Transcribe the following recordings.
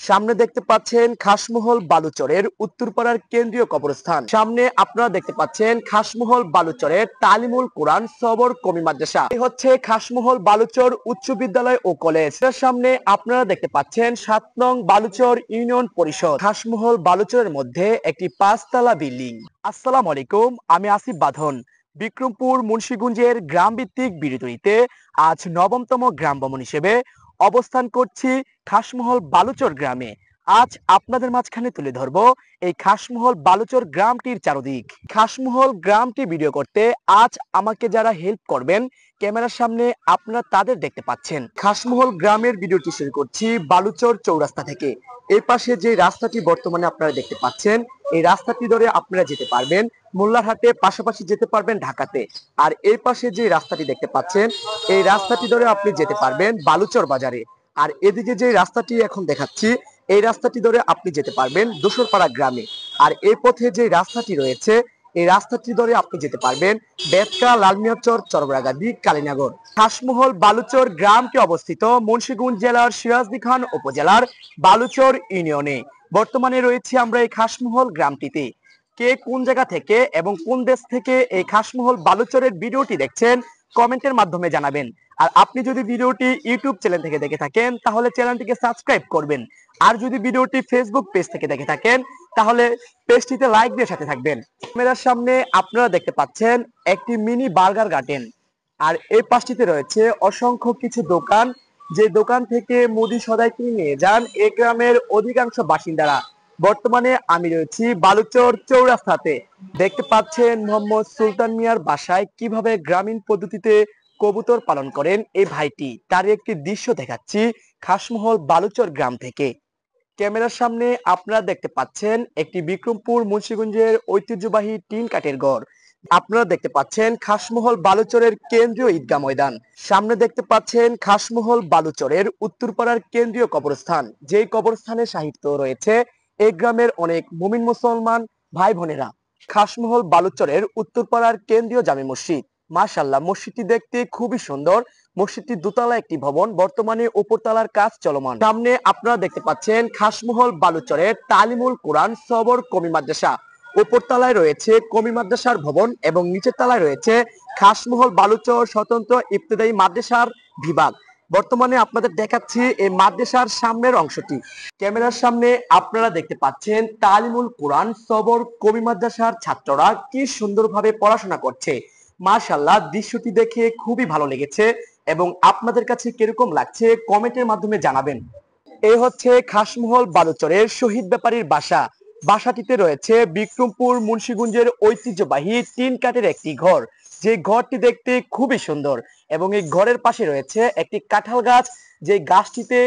সামনে দেখতে পাচ্ছেন খাসমহল বালুচরের উত্তরপাড়ার কেন্দ্রীয় কবরস্থান। সামনে আপনারা দেখতে পাচ্ছেন খাসমহল বালুচরের তালিমুল কোরআন সবর কমি মাদ্রাসা। এই হচ্ছে খাসমহল বালুচর উচ্চ বিদ্যালয় ও কলেজ। এর সামনে আপনারা দেখতে পাচ্ছেন 7 নং বালুচর ইউনিয়ন পরিষদ। খাসমহল বালুচরের মধ্যে একটি 5 তলা বিল্ডিং। আসসালামু আলাইকুম, আমি আসিফ বাঁধন। বিক্রমপুর মুন্সিগঞ্জের গ্রাম ভিত্তিক বিরতিতে আজ 9তম গ্রাম ভ্রমণ হিসেবে অবস্থান করছি খাসমহল বালুচর গ্রামে। আজ আপনাদের মাঝখানে তুলে ধরবো এই খাসমহল বালুচর গ্রামটির চারদিক। খাসমহল গ্রামটি ভিডিও করতে আজ আমাকে যারা হেল্প করবেন ক্যামেরার সামনে আপনারা তাদের দেখতে পাচ্ছেন। খাসমহল গ্রামের ভিডিওটি শুরু করছি বালুচর চৌরাস্তা থেকে। এই পাশে যে রাস্তাটি বর্তমানে আপনারা দেখতে পাচ্ছেন, এই রাস্তাটি ধরে আপনারা যেতে পারবেন মোল্লারহাটে, পাশাপাশি যেতে পারবেন ঢাকাতে। আর এই পাশে যে রাস্তাটি দেখতে পাচ্ছেন, এই রাস্তাটি ধরে আপনি যেতে পারবেন বালুচর বাজারে। আর এদিকে যে রাস্তাটি এখন দেখাচ্ছি, এই রাস্তাটি ধরে আপনি যেতে পারবেন দোসরপাড়া গ্রামে। আর এই পথে যে রাস্তাটি রয়েছে, এই রাস্তাটি ধরে আপনি যেতে পারবেন বেতকা, লালমিয়াচর, চরবরাগাদি, কালীনগর। খাসমহল বালুচর গ্রামটি অবস্থিত মুন্সিগঞ্জ জেলার সিরাজদি খান উপজেলার বালুচর ইউনিয়নে। বর্তমানে রয়েছে আমরা এই খাসমহল গ্রামটিতে। কে কোন জায়গা থেকে এবং কোন দেশ থেকে এই খাসমহল বালুচরের ভিডিওটি দেখছেন কমেন্টের মাধ্যমে জানাবেন। আর আপনি যদি ভিডিওটি ইউটিউব চ্যানেল থেকে দেখে থাকেন তাহলে চ্যানেলটিকে সাবস্ক্রাইব করবেন। আর যদি ভিডিওটি ফেসবুক পেজ থেকে দেখে থাকেন তাহলে পেজটিতে লাইক দিয়ে সাথে থাকবেন। ক্যামেরার সামনে আপনারা দেখতে পাচ্ছেন একটি মিনি বার্গার গার্ডেন। আর এই পাশটিতে রয়েছে অসংখ্য কিছু দোকান, যে দোকান থেকে মুদি সদাই কিনে নিয়ে যান এই গ্রামের অধিকাংশ বাসিন্দারা। বর্তমানে আমি রয়েছি বালুচর চৌরাস্তাতে। দেখতে পাচ্ছেন মোহাম্মদ সুলতান মিয়ার বাসায় কিভাবে গ্রামীণ পদ্ধতিতে কবুতর পালন করেন এই ভাইটি, তার একটি দৃশ্য দেখাচ্ছি খাসমহল বালুচর গ্রাম থেকে। ক্যামেরার সামনে আপনারা দেখতে পাচ্ছেন একটি বিক্রমপুর মুন্সিগঞ্জের ঐতিহ্যবাহী টিন কাঠের ঘর। আপনারা দেখতে পাচ্ছেন খাসমহল বালুচরের কেন্দ্রীয় ঈদগাহ ময়দান। সামনে দেখতে পাচ্ছেন খাসমহল বালুচরের উত্তরপাড়ার কেন্দ্রীয় কবরস্থান, যেই কবরস্থানে সাহিত্য রয়েছে এই গ্রামের অনেক মুমিন মুসলমান ভাই বোনেরা। খাসমহল বালুচরের উত্তরপাড়ার কেন্দ্রীয় জামে মসজিদ, মাশাআল্লাহ মসজিদটি দেখতে খুবই সুন্দর। মসজিদটি দোতলা একটি ভবন, বর্তমানে উপরতলার কাজ চলমান। সামনে আপনারা দেখতে পাচ্ছেন খাসমহল বালুচরের তালিমুল কোরআন সবর কমি মাদ্রাসা। উপরতলায় রয়েছে কমি মাদ্রাসার ভবন এবং নিচের তলায় রয়েছে খাসমহল বালুচর স্বতন্ত্র ইবতেদায়ী মাদ্রাসার বিভাগ। বর্তমানে আপনাদের দেখাচ্ছি এই মাদ্রাসার সামনের অংশটি। ক্যামেরার সামনে আপনারা দেখতে পাচ্ছেন তালিমুল কোরআন সবর কমি মাদ্রাসার ছাত্ররা কি সুন্দরভাবে পড়াশোনা করছে। মাশাআল্লাহ, দৃশ্যটি দেখে খুবই ভালো লেগেছে এবং আপনাদের কাছে কিরকম লাগছে কমেন্টের মাধ্যমে জানাবেন। এই হচ্ছে খাসমহল বালুচরের শহীদ ব্যাপারীর বাসা। বাসাটিতে রয়েছে বিক্রমপুর মুন্সিগঞ্জের ঐতিহ্যবাহী টিন কাঠের একটি ঘর, যে ঘরটি দেখতে খুবই সুন্দর। এবং এই ঘরের পাশে রয়েছে একটি কাঁঠাল গাছ, যে গাছটিতে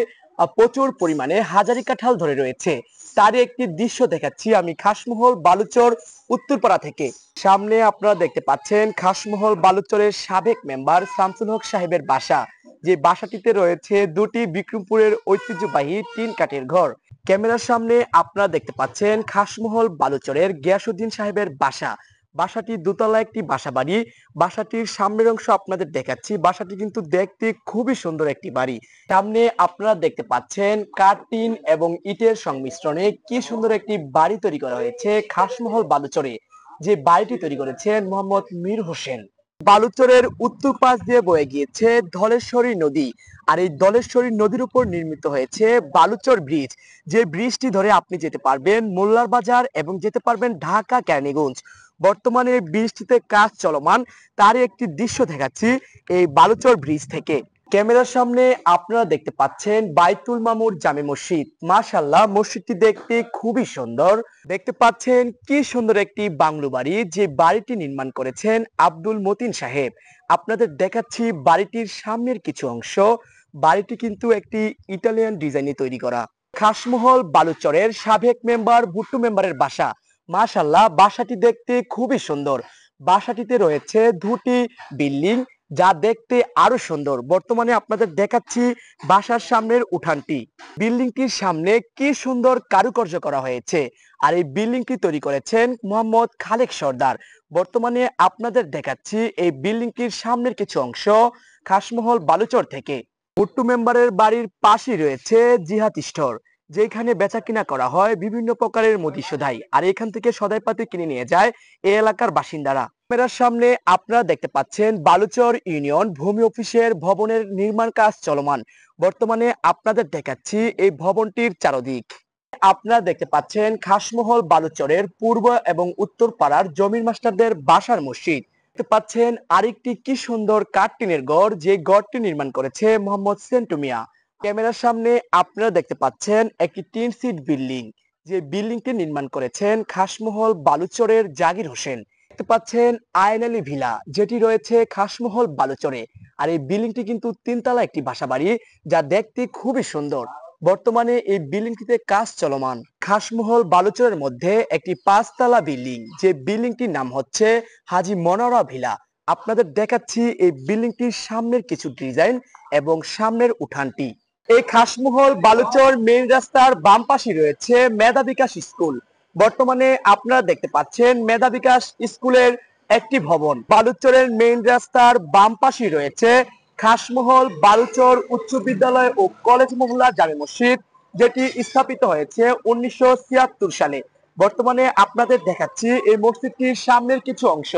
প্রচুর পরিমাণে হাজারি কাঁঠাল ধরে রয়েছে। তারই একটি দৃশ্য দেখাচ্ছি আমি খাসমহল বালুচর উত্তরপাড়া থেকে। সামনে আপনারা দেখতে পাচ্ছেন খাসমহল বালুচরের সাবেক মেম্বার শামসুল হক সাহেবের বাসা, যে বাসাটিতে রয়েছে দুটি বিক্রমপুরের ঐতিহ্যবাহী টিন কাঠের ঘর। ক্যামেরার সামনে আপনারা দেখতে পাচ্ছেন খাসমহল বালুচরের গিয়াসউদ্দিন সাহেবের বাসা। বাসাটি দোতলা একটি বাসা বাড়ি। বাসাটির সামনের অংশ আপনাদের দেখাচ্ছি। বাসাটি কিন্তু দেখতে খুবই সুন্দর একটি বাড়ি। সামনে আপনারা দেখতে পাচ্ছেন কাঠ, টিন এবং ইটের সংমিশ্রণে কি সুন্দর একটি বাড়ি তৈরি করা হয়েছে খাসমহল বালুচরে, যে বাড়িটি তৈরি করেছেন মোহাম্মদ মীর হোসেন। বালুচরের উত্তর পাশ দিয়ে বয়ে গিয়েছে ধলেশ্বরী নদী। আর এই ধলেশ্বরী নদীর উপর নির্মিত হয়েছে বালুচর ব্রিজ, যে ব্রিজটি ধরে আপনি যেতে পারবেন মোল্লার বাজার এবং যেতে পারবেন ঢাকা কেরানীগঞ্জ। বর্তমানে এই ব্রিজটিতে কাজ চলমান, তারই একটি দৃশ্য দেখাচ্ছি এই বালুচর ব্রিজ থেকে। ক্যামেরার সামনে আপনারা দেখতে পাচ্ছেন বাইতুল মামুর জামে মসজিদ। মাশাআল্লাহ, মসজিদটি দেখতে খুবই সুন্দর। দেখতে পাচ্ছেন কি সুন্দর একটি বাংলো বাড়ি, যে বাড়িটি নির্মাণ করেছেন আব্দুল মতিন সাহেব। আপনাদের দেখাচ্ছি বাড়িটির সামনের কিছু অংশ। বাড়িটি কিন্তু একটি ইটালিয়ান ডিজাইনে তৈরি করা। খাসমহল বালুচরের সাবেক মেম্বার ভুট্টু মেম্বারের বাসা। মাশাআল্লাহ, বাসাটি দেখতে খুবই সুন্দর। বাসাটিতে রয়েছে দুটি বিল্ডিং, যা দেখতে আরো সুন্দর। বর্তমানে আপনাদের দেখাচ্ছি বাসার সামনের উঠানটি। বিল্ডিংটির সামনে কি সুন্দর কারুকার্য করা হয়েছে। আর এই বিল্ডিংটি তৈরি করেছেন মোহাম্মদ খালেক সর্দার। বর্তমানে আপনাদের দেখাচ্ছি এই বিল্ডিংটির সামনের কিছু অংশ খাসমহল বালুচর থেকে। ভুট্টু মেম্বারের বাড়ির পাশেই রয়েছে জিহাদ স্টোর। যেখানে বেচা কিনা করা হয় বিভিন্ন প্রকারের মুদি সদাই, আর এখান থেকে সদাইপাতি কিনে নিয়ে যায় এই এলাকার বাসিন্দারা। ক্যামেরার সামনে আপনারা দেখতে পাচ্ছেন বালুচর ইউনিয়ন ভূমি অফিসের ভবনের নির্মাণ কাজ চলমান। বর্তমানে আপনাদের দেখাচ্ছি এই ভবনটির চারদিক। আপনারা দেখতে পাচ্ছেন খাসমহল বালুচরের পূর্ব এবং উত্তর পাড়ার জমির মাস্টারদের বাসার মসজিদ। দেখতে পাচ্ছেন আরেকটি কি সুন্দর কাঠটিনের গড়, যে গড়টি নির্মাণ করেছে মোহাম্মদ সেন্টু মিয়া। ক্যামেরার সামনে আপনারা দেখতে পাচ্ছেন একটি টিন সিট বিল্ডিং, যে বিল্ডিংটি নির্মাণ করেছেন খাসমহল বালুচরের জাকির হোসেন। দেখতে পাচ্ছেন আয়ন আলী ভিলা, যেটি রয়েছে খাসমহল বালুচরে। আর এই বিল্ডিংটি কিন্তু তিনতলা একটি বাসাবাড়ি, যা দেখতে খুবই সুন্দর। বর্তমানে এই বিল্ডিংটিতে কাজ চলমান। খাসমহল বালুচরের মধ্যে একটি 5 তলা বিল্ডিং, যে বিল্ডিংটির নাম হচ্ছে হাজী মনোয়ারা ভিলা। আপনাদের দেখাচ্ছি এই বিল্ডিংটির সামনের কিছু ডিজাইন এবং সামনের উঠানটি। এই খাসমহল বালুচর মেইন রাস্তার বাম পাশে রয়েছে মেধা বিকাশ স্কুল। বর্তমানে আপনারা দেখতে পাচ্ছেন মেধা বিকাশ স্কুলের একটি ভবন। বালুচরের মেইন রাস্তার বাম পাশে রয়েছে খাসমহল বালুচর উচ্চ বিদ্যালয় ও কলেজ মহল্লা জামে মসজিদ, যেটি স্থাপিত হয়েছে 1976 সালে। বর্তমানে আপনাদের দেখাচ্ছি এই মসজিদটির সামনের কিছু অংশ।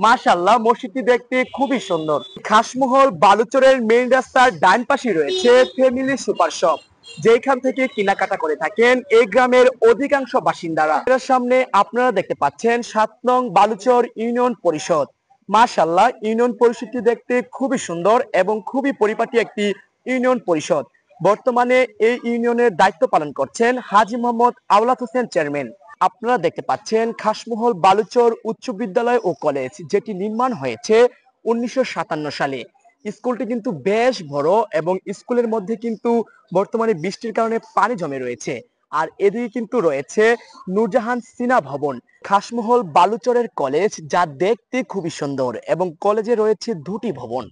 মাশাআল্লাহ, মসজিদটি দেখতে খুবই সুন্দর। খাসমহল বালুচরের মেইন রাস্তার ডান পাশে রয়েছে ফ্যামিলি সুপার শপ, যেখান থেকে কেনাকাটা করে থাকেন এই গ্রামের অধিকাংশ বাসিন্দারা। এর সামনে আপনারা দেখতে পাচ্ছেন 7 নং বালুচর ইউনিয়ন পরিষদ। মাশাআল্লাহ, ইউনিয়ন পরিষদটি দেখতে খুবই সুন্দর এবং খুবই পরিপাটি একটি ইউনিয়ন পরিষদ। বর্তমানে এই ইউনিয়নের দায়িত্ব পালন করছেন হাজী মোহাম্মদ আওলাদ হোসেন চেয়ারম্যান। আপনারা দেখতে পাচ্ছেন খাসমহল বালুচর উচ্চ বিদ্যালয় ও কলেজ, যেটি নির্মাণ হয়েছে 1957 সালে। স্কুলটি কিন্তু বেশ বড় এবং স্কুলের মধ্যে কিন্তু বর্তমানে বৃষ্টির কারণে পানি জমে রয়েছে। আর এদিকে কিন্তু রয়েছে নূরজাহান সিনা ভবন। খাসমহল বালুচরের কলেজ, যা দেখতে খুবই সুন্দর, এবং কলেজে রয়েছে 2টি ভবন।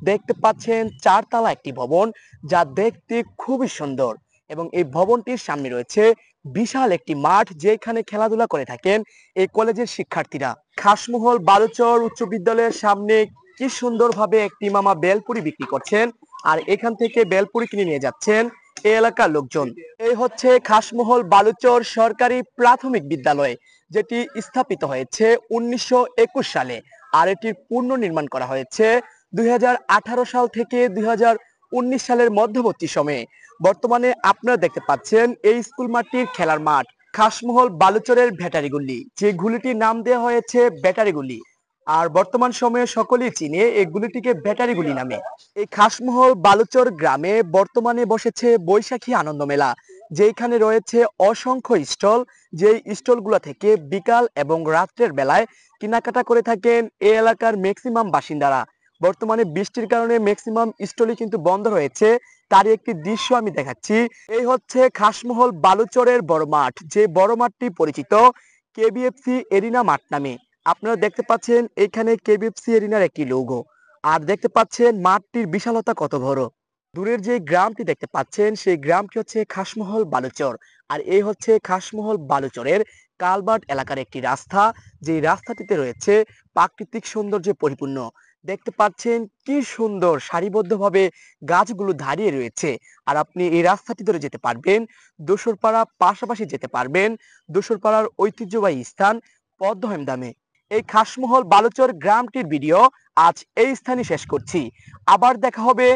দেখতে পাচ্ছেন 4 তলা একটি ভবন, যা দেখতে খুবই সুন্দর, এবং এই ভবনটির সামনে রয়েছে বিশাল একটি মাঠ, যেখানে খেলাধুলা করে থাকেন এই কলেজের শিক্ষার্থীরা। খাসমহল বালুচর উচ্চ বিদ্যালয়ের সামনে কি সুন্দরভাবে একটি মামা বেলপুরি বিক্রি করছেন, আর এখান থেকে বেলপুরি কিনে নিয়ে যাচ্ছেন এই এলাকার লোকজন। এই হচ্ছে খাসমহল বালুচর সরকারি প্রাথমিক বিদ্যালয়, যেটি স্থাপিত হয়েছে 1921 সালে, আর এটির পুনর্নির্মাণ করা হয়েছে 2018 সাল থেকে 2019 সালের মধ্যবর্তী সময়ে। বর্তমানে আপনারা দেখতে পাচ্ছেন এই স্কুল মাঠটির খেলার মাঠ খাসমহল বালুচরের ভেটারি গুলি, যে গুলিটির নাম দেওয়া হয়েছে ব্যাটারি গুলি। আর বর্তমান সময়ে সকলেই চিনে এই গুলিটিকে ব্যাটারি গুলি নামে। এই খাসমহল বালুচর গ্রামে বর্তমানে বসেছে বৈশাখী আনন্দ মেলা, যেখানে রয়েছে অসংখ্য স্টল, যেই স্টলগুলো থেকে বিকাল এবং রাত্রের বেলায় কেনাকাটা করে থাকেন এই এলাকার ম্যাক্সিমাম বাসিন্দারা। বর্তমানে বৃষ্টির কারণে ম্যাক্সিমাম স্টলই কিন্তু বন্ধ রয়েছে, তারই একটি দৃশ্য আমি দেখাচ্ছি। এই হচ্ছে খাসমহল বালুচরের বড় মাঠ, যে বড় মাঠটি পরিচিত কেবিএফসি এরিনা মাঠ নামে। আপনারা দেখতে পাচ্ছেন এখানে কেবিএফসি এরিনার একটি লোগো, আর দেখতে পাচ্ছেন মাঠটির বিশালতা কত বড়। দূরের যে গ্রামটি দেখতে পাচ্ছেন সেই গ্রামটি হচ্ছে খাসমহল বালুচর, আর এই হচ্ছে খাসমহল বালুচরের কালবার্ট এলাকার একটি রাস্তা, যে রাস্তাটিতে রয়েছে প্রাকৃতিক সৌন্দর্যে পরিপূর্ণ। দেখতে পাচ্ছেন কি সুন্দর সারিবদ্ধভাবে গাছগুলো দাঁড়িয়ে রয়েছে, আর আপনি এই রাস্তাটি ধরে যেতে পারবেন দোসরপাড়া, পাশাপাশি যেতে পারবেন দোসরপাড়ার ঐতিহ্যবাহী স্থান পদ্মহেমদামে। এই খাসমহল বালুচর গ্রামটির ভিডিও আজ এই স্থানে শেষ করছি। আবার দেখা হবে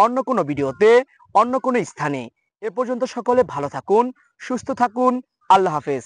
অন্য কোনো ভিডিওতে, অন্য কোনো স্থানে। এ পর্যন্ত সকলে ভালো থাকুন, সুস্থ থাকুন। আল্লাহ হাফেজ।